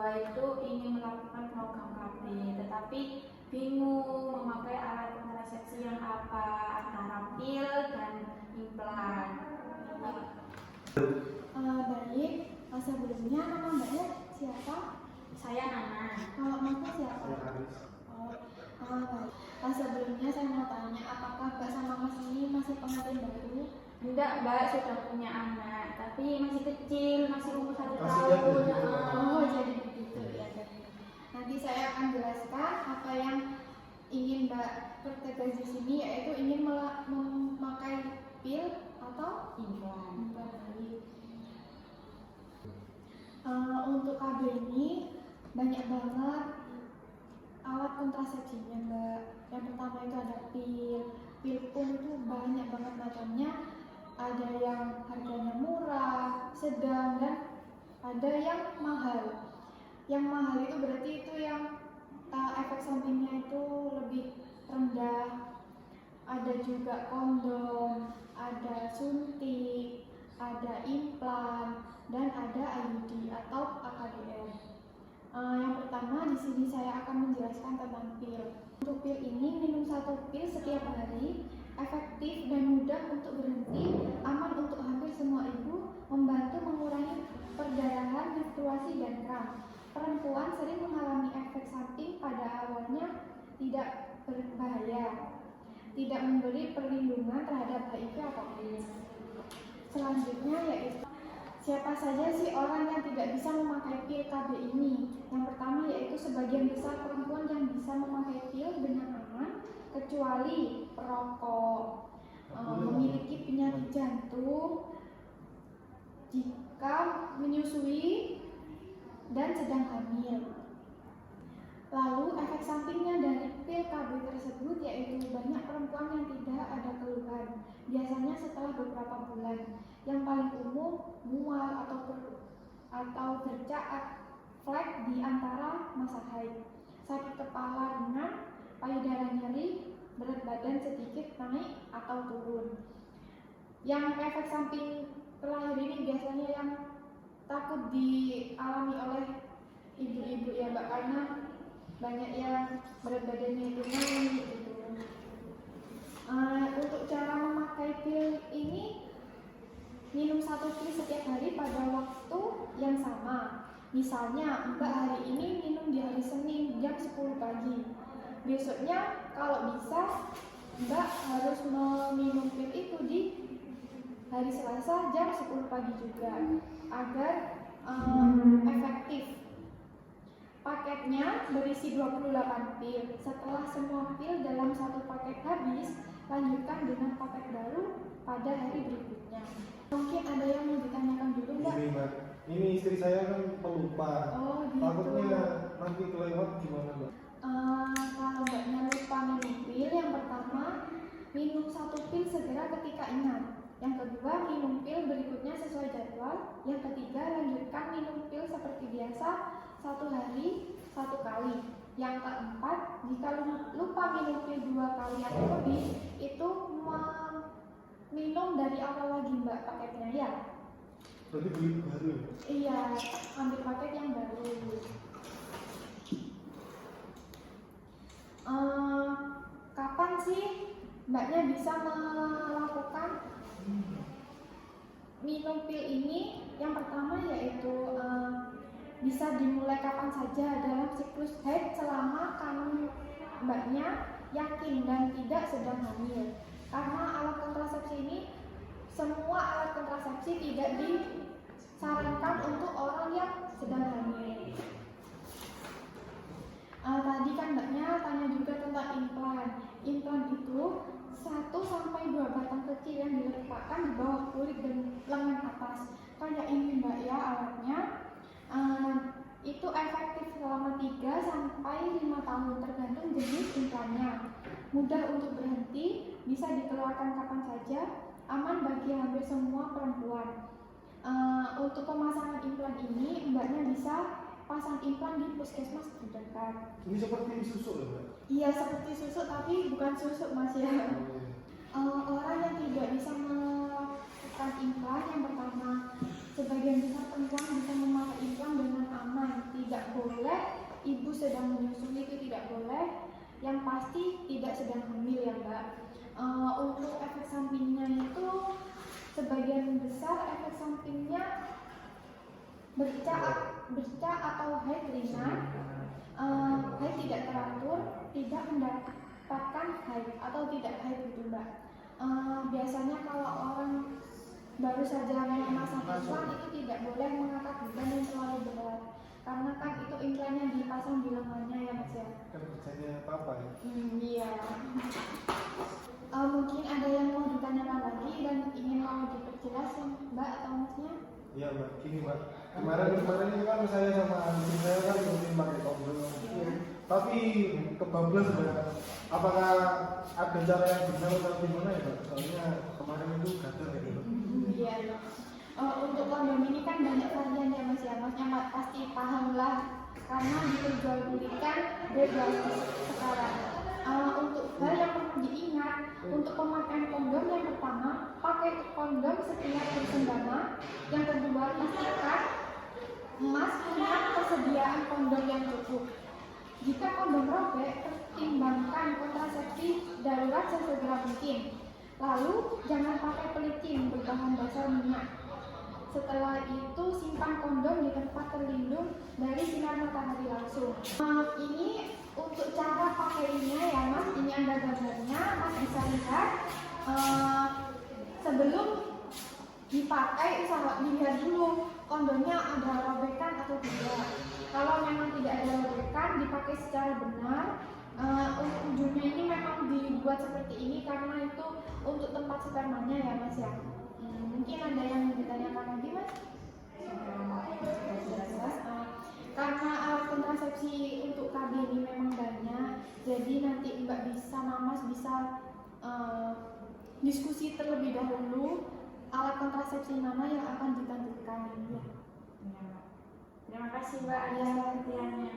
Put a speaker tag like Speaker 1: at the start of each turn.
Speaker 1: kedua itu ingin melakukan program KB, tetapi bingung memakai alat kontrasepsi yang apa, antara pil dan implan.
Speaker 2: Baik, sebelumnya nama mbaknya siapa?
Speaker 1: Saya Nana.
Speaker 2: Kalau mbaknya siapa? Baik. Sebelumnya saya mau tanya, apakah mbak sama mas ini masih pengantin baru?
Speaker 1: Enggak, mbak sudah punya anak, tapi masih kecil, masih umur 1
Speaker 3: Masih
Speaker 1: tahun.
Speaker 2: Oh, jadi begitu ya. Nanti saya akan jelaskan apa yang ingin mbak pertegas di sini, yaitu ingin memakai pil atau implan. Untuk KB ini banyak banget alat kontrasepsinya mbak. Yang pertama itu ada pil. Pil pun itu banyak banget macamnya. Ada yang harganya murah, sedang, dan ada yang mahal. Yang mahal itu berarti itu yang efek sampingnya itu lebih rendah. Ada juga kondom, ada suntik, ada implan, dan ada IUD atau AKDM. Yang pertama di sini saya akan menjelaskan tentang pil. Untuk pil ini minum 1 pil setiap hari, efektif dan mudah untuk berhenti, aman untuk hampir semua ibu, membantu mengurangi perdarahan, menstruasi, dan kram. Perempuan sering mengalami efek samping pada awalnya tidak berbahaya, tidak memberi perlindungan terhadap HIV atau AIDS. Selanjutnya yaitu siapa saja sih orang yang tidak bisa memakai pil KB ini? Yang pertama yaitu sebagian besar perempuan yang bisa memakai pil dengan aman, kecuali perokok, memiliki penyakit jantung, jika menyusui, dan sedang hamil. Lalu efek sampingnya dari pil KB tersebut yaitu banyak perempuan yang tidak ada keluhan, biasanya setelah beberapa bulan. Yang paling umum mual atau bercak flek di antara masa haid, sakit kepala ringan, payudara nyeri, berat badan sedikit naik atau turun. Yang efek samping terakhir ini biasanya yang takut dialami oleh ibu-ibu ya mbak, karena banyak yang berat badannya itu naik gitu. Untuk cara memakai pil ini, minum 1 pil setiap hari pada waktu yang sama. Misalnya mbak hari ini minum di hari Senin jam 10 pagi. Besoknya kalau bisa mbak harus meminum pil itu di hari Selasa jam 10 pagi juga, agar efektif. Paketnya berisi 28 pil. Setelah semua pil dalam 1 paket habis, lanjutkan dengan paket baru pada hari berikutnya. Mungkin ada yang mau ditanyakan dulu mbak?
Speaker 3: Ini mbak, ini istri saya kan pelupa.
Speaker 2: Oh gitu.
Speaker 3: Takutnya nanti kelewat gimana mbak?
Speaker 2: Kalau mbaknya lupa minum pil, yang pertama minum 1 pil segera ketika ingat. Yang kedua, minum pil berikutnya sesuai jadwal. Yang ketiga, lanjutkan minum pil seperti biasa 1 hari 1 kali. Yang keempat, jika lupa minum pil 2 kali atau lebih, itu minum dari awal lagi mbak paketnya ya.
Speaker 3: Berarti beli baru?
Speaker 2: Iya, ambil paket yang baru. Kapan sih mbaknya bisa melakukan minum pil ini? Yang pertama yaitu bisa dimulai kapan saja dalam siklus haid selama kandungan mbaknya yakin dan tidak sedang hamil. Karena alat kontrasepsi ini, semua alat kontrasepsi tidak disarankan untuk orang yang sedang hamil. Tadi kan mbaknya tanya juga tentang implan. Implan itu 1-2 batang kecil yang diletakkan di bawah kulit dan lengan atas. Kayak ini mbak ya alatnya. Itu efektif selama 3-5 tahun tergantung jenis implannya. Mudah untuk berhenti, bisa dikeluarkan kapan saja, aman bagi hampir semua perempuan. Untuk pemasangan implan ini mbaknya bisa pasang implan di puskesmas terdekat.
Speaker 3: Ini seperti susu ya mbak?
Speaker 2: Iya seperti susu tapi bukan susu mas ya. Orang yang tidak bisa melakukan implan, yang pertama sebagian besar perempuan bisa memakai implan dengan aman, tidak pasti tidak sedang hamil ya Mbak. Untuk efek sampingnya itu sebagian besar efek sampingnya bercak atau haid ringan, haid tidak teratur, tidak mendapatkan haid atau tidak haid gitu Mbak. Biasanya kalau orang baru saja memasang implan itu tidak boleh mengangkat beban yang terlalu berat karena kan itu implannya dipasang di lengannya ya Mas ya.
Speaker 3: Kan kerjanya apa ya?
Speaker 2: Iya. Mungkin ada yang mau ditanyakan lagi dan ingin mau diperjelas Mbak atau Masnya?
Speaker 3: Iya Mbak, gini Mbak. Kemarin itu kan saya sama istri saya kan rutin pakai kondom. Tapi kebablas Mbak. Apakah ada cara yang benar atau gimana ya Mbak? Soalnya kemarin itu gagal kayak gitu.
Speaker 2: Iya. Untuk kondom ini kan banyak varian ya Mas ya. Masnya pasti paham lah karena diperjualbelikan bebas sekarang. Untuk hal yang perlu diingat untuk pemakaian kondom, yang pertama pakai kondom setiap bersendama. Yang kedua pastikan Mas punya persediaan kondom yang cukup. Jika kondom robek, pertimbangkan kontrasepsi darurat sesegera mungkin. Lalu jangan pakai pelicin berbahan dasar minyak. Setelah itu simpan kondom di tempat terlindung dari sinar matahari langsung. Ini untuk cara pakainya ya Mas, ini ada gambarnya, Mas bisa lihat. Sebelum dipakai usaha dilihat dulu kondomnya ada robekan atau tidak. Kalau memang tidak ada robekan, dipakai secara benar. Ujungnya ini memang dibuat seperti ini karena itu untuk tempat spermanya ya Mas ya. Mungkin ada yang ditanyakan lagi Mas? Karena alat kontrasepsi untuk KB ini memang banyak, jadi nanti Mbak bisa, Mas bisa diskusi terlebih dahulu alat kontrasepsi mana yang akan ditandukkan ya.
Speaker 1: Terima kasih Mbak atas pengertiannya.